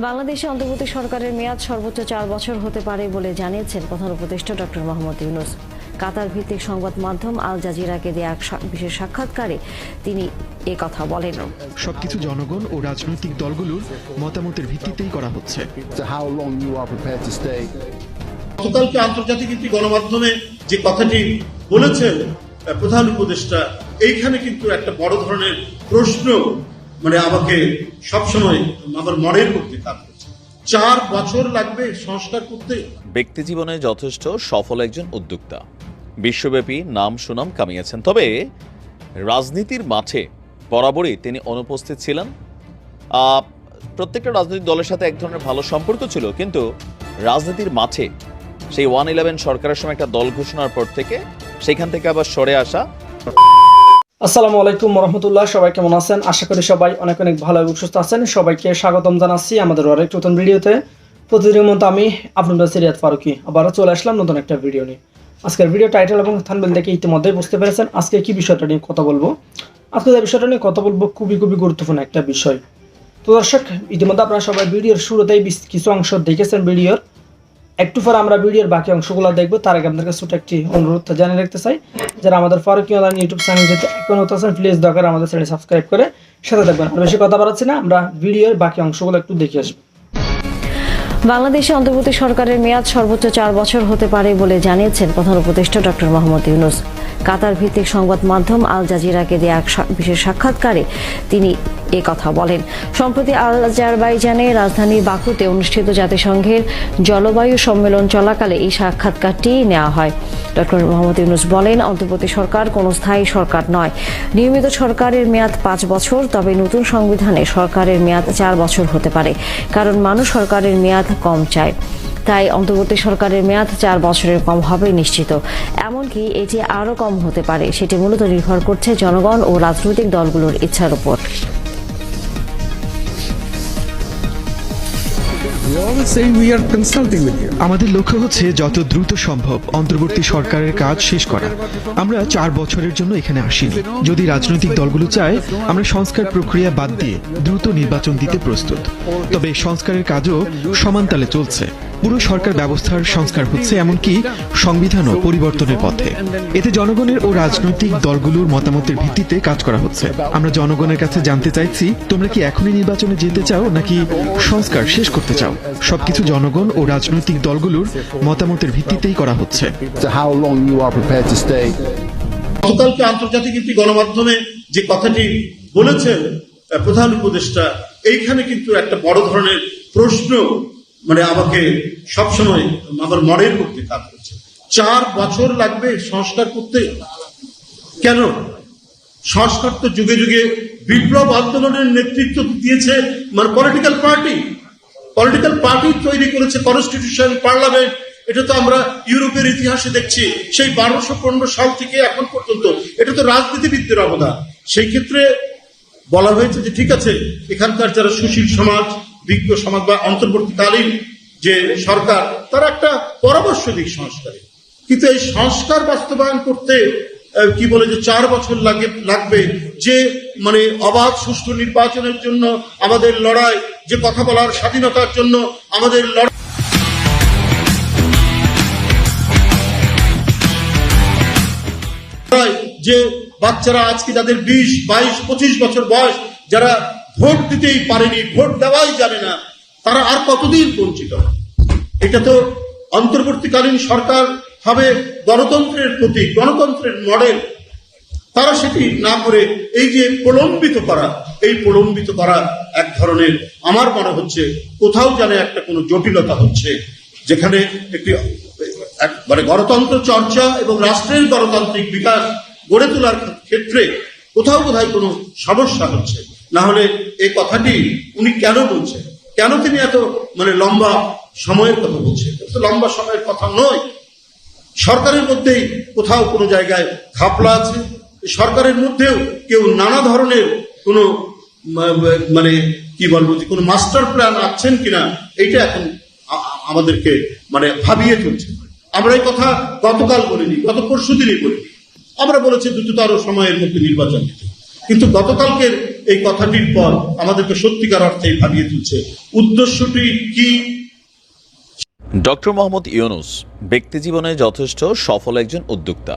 বাংলাদেশে অন্তর্বর্তী সরকারের মেয়াদ সর্বোচ্চ 4 বছর হতে পারে বলে জানিয়েছেন প্রধান উপদেষ্টা ডক্টর মোহাম্মদ ইউনূস। কাতার ভিত্তিক সংবাদ মাধ্যম আল জাজিরাকে দেয়া এক বিশেষ সাক্ষাৎকারে তিনি কথা বলেন। সবকিছু জনগণ ও রাজনৈতিক দলগুলোর মতামতের ভিত্তিতেই করা হচ্ছে। গতকালকে আন্তর্জাতিক একটি গণমাধ্যমে যে কথাটি বলেছেন প্রধান উপদেষ্টা, এইখানে কিন্তু একটা বড় ধরনের প্রশ্ন আমাকে সবসময় আমার মনের মধ্যে কাজ করছে। 4 বছর লাগবে সংস্কার করতে। ব্যক্তি জীবনে যথেষ্ট সফল একজন উদ্যোক্তা, বিশ্বব্যাপী নাম সুনাম কামিয়েছেন। তবে রাজনীতির মাঠে বরাবরই তিনি অনুপস্থিত ছিলেন। প্রত্যেকটা রাজনৈতিক দলের সাথে এক ধরনের ভালো সম্পর্ক ছিল, কিন্তু রাজনীতির মাঠে সেই 111 সরকারের সময় একটা দল ঘোষণার পর থেকে সেখান থেকে আবার সরে আসা। আসসালামু আলাইকুম রহমতুল্লাহ, সবাই কেমন আছেন? আশা করি সবাই অনেক অনেক ভালো এবং সুস্থ আছেন। সবাইকে স্বাগতম জানাচ্ছি আমাদের আরেক নতুন ভিডিওতে। প্রতিদিনের মতো আমি আপনাদের সিরিয়াত ফারুকি আবারও চলে আসলাম নতুন একটা ভিডিও নিয়ে। আজকের ভিডিও টাইটেল এবং থাম্বনেল দেখে ইতিমধ্যেই বুঝতে পেরেছেন আজকে কি বিষয়টা নিয়ে কথা বলবো। আজকে যে বিষয়টা নিয়ে কথা বলবো খুবই গুরুত্বপূর্ণ একটা বিষয়। তো দর্শক, ইতিমধ্যে আপনারা সবাই ভিডিওর শুরুতেই কিছু অংশ দেখেছেন ভিডিওর। একটু পর আমরা ভিডিওর বাকি অংশগুলো দেখবো। তার আগে আপনাদের ছোট একটি অনুরোধ জানিয়ে রাখতে চাই, যারা আমাদের ফারুকি অনলাইন ইউটিউব চ্যানেল যেতে এখন আছেন প্লিজ দরকার আমাদের চ্যানেল সাবস্ক্রাইব করে সাথে থাকবেন। আর বেশি কথা বাড়াচ্ছি না, আমরা ভিডিওর বাকি অংশগুলো একটু দেখে আসবো। বাংলাদেশে অন্তর্বর্তী সরকারের মেয়াদ সর্বোচ্চ 4 বছর হতে পারে বলে জানিয়েছেন প্রধান উপদেষ্টা ডক্টর মোহাম্মদ ইউনূস। কাতার ভিত্তিক সংবাদ মাধ্যম আল জাজিরাকে দেয়া এক বিশেষ সাক্ষাৎকারে তিনি কথা বলেন। সম্প্রতি আজারবাইজানে রাজধানী বাকুতে অনুষ্ঠিত জাতিসংঘের জলবায়ু সম্মেলন চলাকালে এই সাক্ষাৎকারটি নেওয়া হয়। ডক্টর মোহাম্মদ ইউনূস বলেন, অন্তর্বর্তী সরকার কোনো স্থায়ী সরকার নয়। নিয়মিত সরকারের মেয়াদ 5 বছর, তবে নতুন সংবিধানে সরকারের মেয়াদ 4 বছর হতে পারে, কারণ মানুষ সরকারের মেয়াদ কম চায়। তাই অন্তর্বর্তী সরকারের মেয়াদ 4 বছরের কম হবে নিশ্চিত। এমনকি এটি আরও কম হতে পারে, সেটি মূলত নির্ভর করছে জনগণ ও রাজনৈতিক দলগুলোর ইচ্ছার উপর। আমাদের লক্ষ্য হচ্ছে যত দ্রুত সম্ভব অন্তর্বর্তী সরকারের কাজ শেষ করা। আমরা 4 বছরের জন্য এখানে আসিনি। যদি রাজনৈতিক দলগুলো চায়, আমরা সংস্কার প্রক্রিয়া বাদ দিয়ে দ্রুত নির্বাচন দিতে প্রস্তুত। তবে সংস্কারের কাজও সমানতালে চলছে। পুরো সরকার ব্যবস্থার সংস্কার হচ্ছে, এমনকি সংবিধানও পরিবর্তনের পথে। এতে জনগণের ও রাজনৈতিক দলগুলোর মতামতের ভিত্তিতে কাজ করা হচ্ছে। আমরা জনগণের কাছে জানতে চাইছি, তোমরা কি এখনই নির্বাচনে যেতে চাও নাকি সংস্কার শেষ করতে চাও? সবকিছু জনগণ ও রাজনৈতিক দলগুলোর মতামতের ভিত্তিতেই করা হচ্ছে। গতকালকে আন্তর্জাতিক একটি গণমাধ্যমে যে কথাটি বলেছেন প্রধান উপদেষ্টা, এইখানে কিন্তু একটা বড় ধরনের প্রশ্ন আমাকে সবসময় আমার মনের মধ্যে কাজ করছে। 4 বছর লাগবে সংস্কার করতে। কেন? সংস্কার তো যুগে যুগে বিপ্লব আন্দোলনের নেতৃত্ব দিয়েছে পলিটিক্যাল পার্টি তৈরি করেছে, কনস্টিটিউশন, পার্লামেন্ট। এটা তো আমরা ইউরোপের ইতিহাসে দেখছি, সেই 1215 সাল থেকে এখন পর্যন্ত। এটা তো রাজনীতিবিদদের অবদান। সেই ক্ষেত্রে বলা হয়েছে যে ঠিক আছে, এখানকার যারা সুশীল সমাজ, বিজ্ঞ সমাজ বা অন্তর্বর্তীকালীন যে সরকার, তারা একটা পরামর্শ দিক সংস্কারে। কিন্তু এই সংস্কার বাস্তবায়ন করতে কি বলে যে 4 বছর লাগবে, যে অবাধ সুষ্ঠু নির্বাচনের জন্য আমাদের লড়াই, যে কথা বলার স্বাধীনতার জন্য আমাদের লড়াই, যে বাচ্চারা আজকে যাদের 20, 22, 25 বছর বয়স, যারা ভোট দিতেই পারেনি, ভোট দেওয়াই জানে না, তারা আর কতদিন বঞ্চিত? এটা তো অন্তর্বর্তীকালীন সরকার হবে গণতন্ত্রের প্রতীক, গণতন্ত্রের মডেল। তারা সেটি না করে এই যে প্রলম্বিত করা এক ধরনের, আমার মনে হচ্ছে কোথাও জানে একটা কোনো জটিলতা হচ্ছে, যেখানে একটি গণতন্ত্র চর্চা এবং রাষ্ট্রের গণতান্ত্রিক বিকাশ গড়ে তোলার ক্ষেত্রে কোথাও বোধহয় কোনো সমস্যা হচ্ছে। না হলে এই কথাটি উনি কেন বলছেন? কেন তিনি এত লম্বা সময়ের কথা বলছেন? তো লম্বা সময়ের কথা নয়। সরকারের মধ্যেই কোথাও কোনো জায়গায় ঘাপলা আছে। সরকারের মধ্যেও কেউ নানা ধরনের কোনো কি বলবো, যে কোনো মাস্টার প্ল্যান আছেন কিনা, এইটা এখন আমাদেরকে ভাবিয়ে চলছে। আমরা এই কথা গতকাল বলিনি, গত পরশু দিনই বলিনি। আমরা বলেছি দ্রুততর সময়ের মধ্যে নির্বাচন দিতে। কিন্তু গতকালকের এই কথাটির পর আমাদেরকে সত্যিকার অর্থেই ভাবিয়ে তুলছে। উদ্দেশ্যটি কি? ডক্টর মোহাম্মদ ইউনূস ব্যক্তিজীবনে যথেষ্ট সফল একজন উদ্যোক্তা,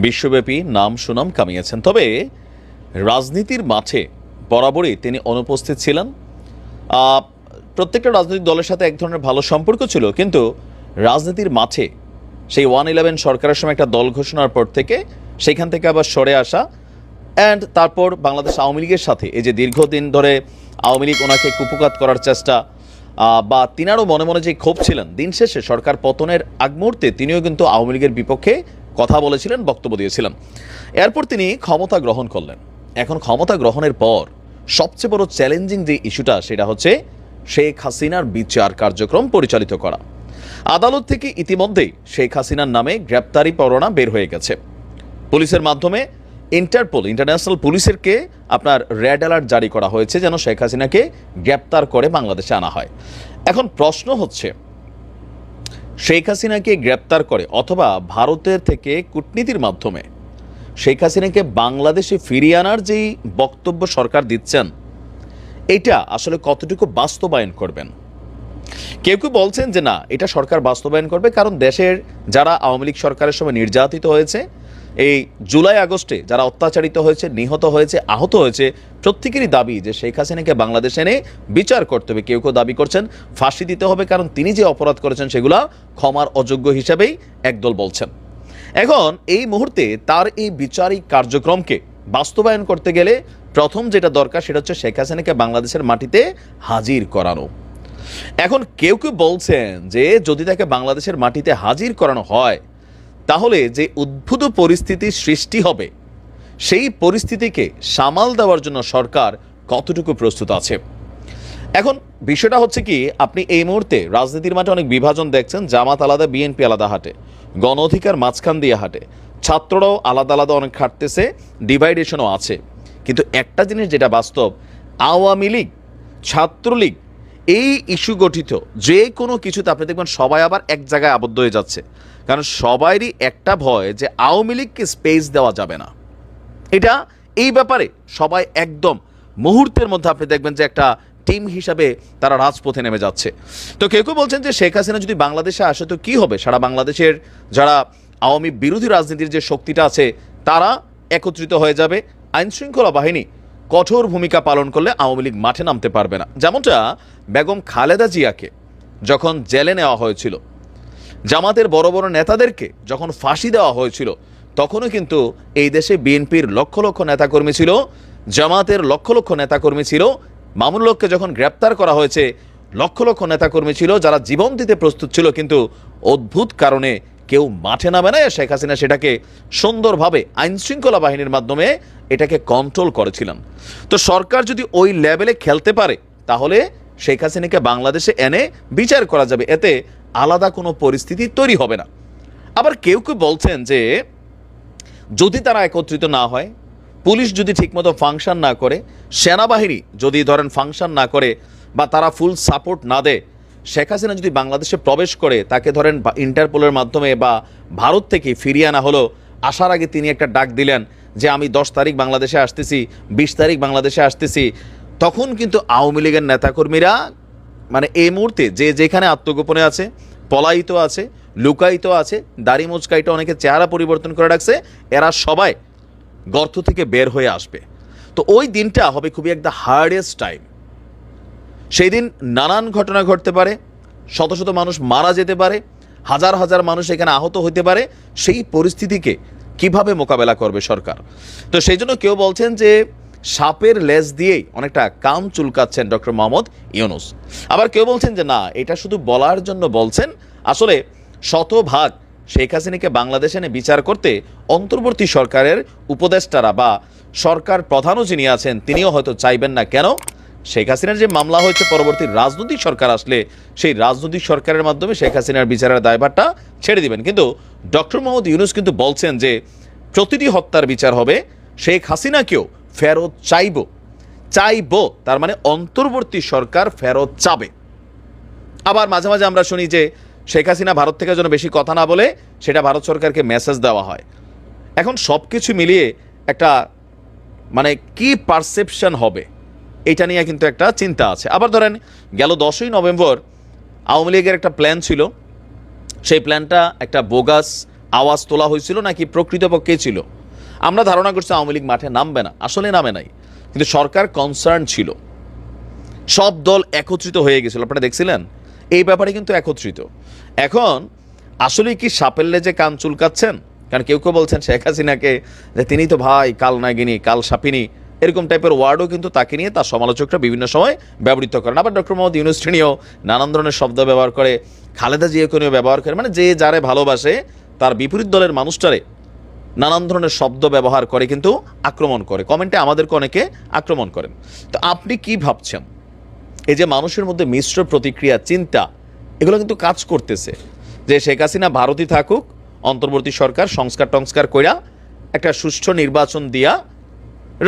বিশ্বব্যাপী নাম সুনাম কামিয়েছেন। তবে রাজনীতির মাঠে বরাবরই তিনি অনুপস্থিত ছিলেন। প্রত্যেকটা রাজনৈতিক দলের সাথে এক ধরনের ভালো সম্পর্ক ছিল, কিন্তু রাজনীতির মাঠে সেই 111 সরকারের সময় একটা দল ঘোষণার পর থেকে সেখান থেকে আবার সরে আসা, অ্যান্ড তারপর বাংলাদেশ আওয়ামী লীগের সাথে এই যে দীর্ঘদিন ধরে আওয়ামী লীগ ওনাকে কুপকাত করার চেষ্টা, বা তিনারও মনে মনে যে ক্ষোভ ছিলেন, দিন শেষে সরকার পতনের আগ মুহূর্তে তিনিও কিন্তু আওয়ামী লীগের বিপক্ষে কথা বলেছিলেন, বক্তব্য দিয়েছিলেন। এরপর তিনি ক্ষমতা গ্রহণ করলেন। এখন ক্ষমতা গ্রহণের পর সবচেয়ে বড় চ্যালেঞ্জিং যে ইস্যুটা, সেটা হচ্ছে শেখ হাসিনার বিচার কার্যক্রম পরিচালিত করা। আদালত থেকে ইতিমধ্যেই শেখ হাসিনার নামে গ্রেপ্তারি পরোয়ানা বের হয়ে গেছে। পুলিশের মাধ্যমে ইন্টারন্যাশনাল পুলিশেরকে আপনার রেড অ্যালার্ট জারি করা হয়েছে যেন শেখ হাসিনাকে গ্রেপ্তার করে বাংলাদেশে আনা হয়। এখন প্রশ্ন হচ্ছে, শেখ হাসিনাকে গ্রেপ্তার করে অথবা ভারতের থেকে কূটনীতির মাধ্যমে শেখ হাসিনাকে বাংলাদেশে ফিরিয়ে আনার যেই বক্তব্য সরকার দিচ্ছেন, এটা আসলে কতটুকু বাস্তবায়ন করবেন? কেউ কেউ বলছেন যে না, এটা সরকার বাস্তবায়ন করবে, কারণ দেশের যারা আওয়ামী লীগ সরকারের সময় নির্যাতিত হয়েছে, এই জুলাই আগস্টে যারা অত্যাচারিত হয়েছে, নিহত হয়েছে, আহত হয়েছে, প্রত্যেকেরই দাবি যে শেখ হাসিনাকে বাংলাদেশে এনে বিচার করতে হবে। কেউ কেউ দাবি করছেন ফাঁসি দিতে হবে, কারণ তিনি যে অপরাধ করেছেন সেগুলা ক্ষমার অযোগ্য হিসাবেই একদল বলছেন। এখন এই মুহূর্তে তার এই বিচারিক কার্যক্রমকে বাস্তবায়ন করতে গেলে প্রথম যেটা দরকার সেটা হচ্ছে শেখ হাসিনাকে বাংলাদেশের মাটিতে হাজির করানো। এখন কেউ কেউ বলছেন যে যদি তাকে বাংলাদেশের মাটিতে হাজির করানো হয়, তাহলে যে উদ্ভূত পরিস্থিতি সৃষ্টি হবে, সেই পরিস্থিতিকে সামাল দেওয়ার জন্য সরকার কতটুকু প্রস্তুত আছে। এখন বিষয়টা হচ্ছে কি, আপনি এই মুহূর্তে রাজনীতির মাঠে অনেক বিভাজন দেখছেন। জামাত আলাদা, বিএনপি আলাদা হাঁটে, গণ অধিকার মাঝখান দিয়ে হাঁটে, ছাত্ররাও আলাদা আলাদা অনেক হাঁটতেছে, ডিভাইডেশনও আছে। কিন্তু একটা জিনিস যেটা বাস্তব, আওয়ামী লীগ, ছাত্রলীগ, এই ইস্যু গঠিত যে কোনো কিছুতে আপনি দেখবেন সবাই আবার এক জায়গায় আবদ্ধ হয়ে যাচ্ছে। কারণ সবারই একটা ভয় যে আওয়ামী লীগকে স্পেস দেওয়া যাবে না। এটা এই ব্যাপারে সবাই একদম মুহূর্তের মধ্যে আপনি দেখবেন যে একটা টিম হিসাবে তারা রাজপথে নেমে যাচ্ছে। তো কেউ কেউ বলছেন যে শেখ হাসিনা যদি বাংলাদেশে আসে তো কি হবে, সারা বাংলাদেশের যারা আওয়ামী বিরোধী রাজনীতির যে শক্তিটা আছে তারা একত্রিত হয়ে যাবে, আইনশৃঙ্খলা বাহিনী কঠোর ভূমিকা পালন করলে আওয়ামী লীগ মাঠে নামতে পারবে না। যেমনটা বেগম খালেদা জিয়াকে যখন জেলে নেওয়া হয়েছিল, জামাতের বড় বড় নেতাদেরকে যখন ফাঁসি দেওয়া হয়েছিল, তখনও কিন্তু এই দেশে বিএনপির লক্ষ লক্ষ নেতাকর্মী ছিল, জামাতের লক্ষ লক্ষ নেতাকর্মী ছিল। মামুনুল হককে যখন গ্রেপ্তার করা হয়েছে, লক্ষ লক্ষ নেতাকর্মী ছিল যারা জীবন দিতে প্রস্তুত ছিল, কিন্তু অদ্ভুত কারণে কেউ মাঠে নামে না। শেখ হাসিনা সেটাকে সুন্দরভাবে আইনশৃঙ্খলা বাহিনীর মাধ্যমে এটাকে কন্ট্রোল করেছিলেন। তো সরকার যদি ওই লেভেলে খেলতে পারে, তাহলে শেখ হাসিনাকে বাংলাদেশে এনে বিচার করা যাবে, এতে আলাদা কোনো পরিস্থিতি তৈরি হবে না। আবার কেউ কেউ বলছেন যে যদি তারা একত্রিত না হয়, পুলিশ যদি ঠিকমতো ফাংশন না করে, সেনাবাহিনী যদি ধরেন ফাংশন না করে, বা তারা ফুল সাপোর্ট না দেয়, শেখ হাসিনা যদি বাংলাদেশে প্রবেশ করে, তাকে ধরেন ইন্টারপোলের মাধ্যমে বা ভারত থেকে ফিরিয়ে আনা হলো, আসার আগে তিনি একটা ডাক দিলেন যে আমি 10 তারিখ বাংলাদেশে আসতেছি, 20 তারিখ বাংলাদেশে আসতেছি, তখন কিন্তু আওয়ামী লীগের নেতাকর্মীরা মানে এই মুহূর্তে যে যেখানে আত্মগোপনে আছে, পলায়িত আছে, লুকায়িত আছে, দাড়ি মোচকাইটা অনেকে চেহারা পরিবর্তন করে রাখছে, এরা সবাই গর্ত থেকে বের হয়ে আসবে। তো ওই দিনটা হবে খুবই একটা হার্ডেস্ট টাইম। সেই দিন নানান ঘটনা ঘটতে পারে, শত শত মানুষ মারা যেতে পারে, হাজার হাজার মানুষ এখানে আহত হতে পারে। সেই পরিস্থিতিকে কিভাবে মোকাবেলা করবে সরকার? তো সেই জন্য কেউ বলছেন যে সাপের লেজ দিয়েই অনেকটা কান চুলকাচ্ছেন ডক্টর মোহাম্মদ ইউনূস। আবার কেউ বলছেন যে না, এটা শুধু বলার জন্য বলছেন, আসলে শতভাগ শেখ হাসিনাকে বাংলাদেশে এনে বিচার করতে অন্তর্বর্তী সরকারের উপদেষ্টারা বা সরকার প্রধানও যিনি আছেন তিনিও হয়তো চাইবেন না। কেন? শেখ হাসিনার যে মামলা হয়েছে, পরবর্তী রাজনৈতিক সরকার আসলে সেই রাজনৈতিক সরকারের মাধ্যমে শেখ হাসিনার বিচারের দায়ভারটা ছেড়ে দিবেন। কিন্তু ডক্টর মোহাম্মদ ইউনূস কিন্তু বলছেন যে প্রতিটি হত্যার বিচার হবে, শেখ হাসিনাকেও ফেরত চাইব, তার মানে অন্তর্বর্তী সরকার ফেরত চাবে। আবার মাঝে মাঝে আমরা শুনি যে শেখ হাসিনা ভারত থেকে যেন বেশি কথা না বলে, সেটা ভারত সরকারকে মেসেজ দেওয়া হয়। এখন সব কিছু মিলিয়ে একটা মানে কি পারসেপশন হবে এটা নিয়ে কিন্তু একটা চিন্তা আছে। আবার ধরেন গেল 10ই নভেম্বর আওয়ামী লীগের একটা প্ল্যান ছিল, সেই প্ল্যানটা একটা বোগাস আওয়াজ তোলা হয়েছিল নাকি প্রকৃতপক্ষেই ছিল। আমরা ধারণা করছি আওয়ামী লীগ মাঠে নামবে না, আসলে নামে নাই, কিন্তু সরকার কনসার্ন ছিল, সব দল একত্রিত হয়ে গেছিল, আপনারা দেখছিলেন এই ব্যাপারে কিন্তু একত্রিত। এখন আসলে কি সাপেল্লে যে কান চুলকাচ্ছেন, কারণ কেউ কেউ বলছেন শেখ হাসিনাকে যে তিনি তো ভাই কাল নাগিনী কাল সাপিনী, এরকম টাইপের ওয়ার্ডও কিন্তু তাকে নিয়ে তার সমালোচকরা বিভিন্ন সময় ব্যবহৃত করেন। আবার ডক্টর মোহাম্মদ ইউনূস নিয়েও নানান ধরনের শব্দ ব্যবহার করে, খালেদা জিয়াকে নিয়েও ব্যবহার করে, মানে যে যারে ভালোবাসে তার বিপরীত দলের মানুষটারে নানান ধরনের শব্দ ব্যবহার করে কিন্তু আক্রমণ করে, কমেন্টে আমাদেরকে অনেকে আক্রমণ করেন। তো আপনি কি ভাবছেন এই যে মানুষের মধ্যে মিশ্র প্রতিক্রিয়া চিন্তা এগুলো কিন্তু কাজ করতেছে যে শেখ হাসিনা ভারতই থাকুক, অন্তর্বর্তী সরকার সংস্কার টংস্কার কইরা একটা সুষ্ঠু নির্বাচন দিয়া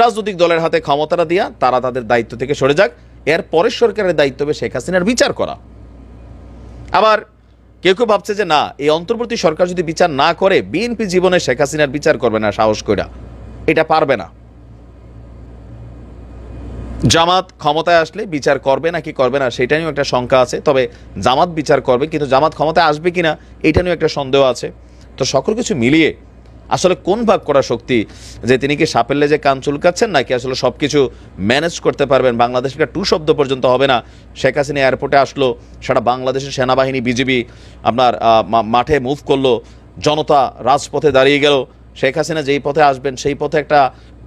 রাজনৈতিক দলের হাতে ক্ষমতাটা দিয়া তারা তাদের দায়িত্ব থেকে সরে যাক, এর পরের সরকারের দায়িত্ব হবে শেখ হাসিনার বিচার করা। আবার কেউ কেউ ভাবছে যে না, এই অন্তর্বর্তী সরকার যদি বিচার না করে বিএনপি জীবনে শেখ হাসিনার বিচার করবে না, সাহস কইরা এটা পারবে না। জামাত ক্ষমতায় আসলে বিচার করবে নাকি করবে না সেটা নিয়েও একটা শঙ্কা আছে, তবে জামাত বিচার করবে, কিন্তু জামাত ক্ষমতায় আসবে কিনা এটা নিয়েও একটা সন্দেহ আছে। তো সকল কিছু মিলিয়ে আসলে কোন ভাগ করা শক্তি, যে তিনি কি সাপেল্লে যে কান চুলকাচ্ছেন নাকি আসলে সব কিছু ম্যানেজ করতে পারবেন, বাংলাদেশের একটা টু শব্দ পর্যন্ত হবে না। শেখ হাসিনা এয়ারপোর্টে আসলো, সারা বাংলাদেশের সেনাবাহিনী বিজিবি আপনার মাঠে মুভ করলো, জনতা রাজপথে দাঁড়িয়ে গেল, শেখ হাসিনা যেই পথে আসবেন সেই পথে একটা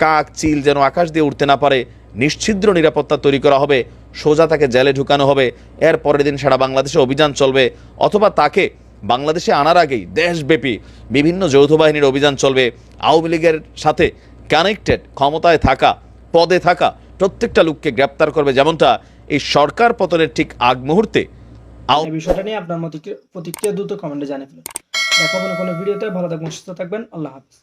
কাক চিল যেন আকাশ দিয়ে উঠতে না পারে, নিশ্ছিদ্র নিরাপত্তা তৈরি করা হবে, সোজা তাকে জেলে ঢুকানো হবে, এর পরের দিন সারা বাংলাদেশে অভিযান চলবে, অথবা তাকে বাংলাদেশে আনার আগেই দেশব্যাপী বিভিন্ন যৌথ বাহিনীর অভিযান চলবে, আওয়ামী লীগের সাথে কানেক্টেড ক্ষমতায় থাকা পদে থাকা প্রত্যেকটা লোককে গ্রেপ্তার করবে, যেমনটা এই সরকার পতনের ঠিক আগ মুহূর্তে এই বিষয়টা নিয়ে আপনার প্রতিক্রিয়া দ্রুত কমেন্টে জানিয়ে ফেলুন। দেখা হবে কোনো ভিডিওতে, ভালো থাকবেন, সুস্থ থাকবেন, আল্লাহ হাফেজ।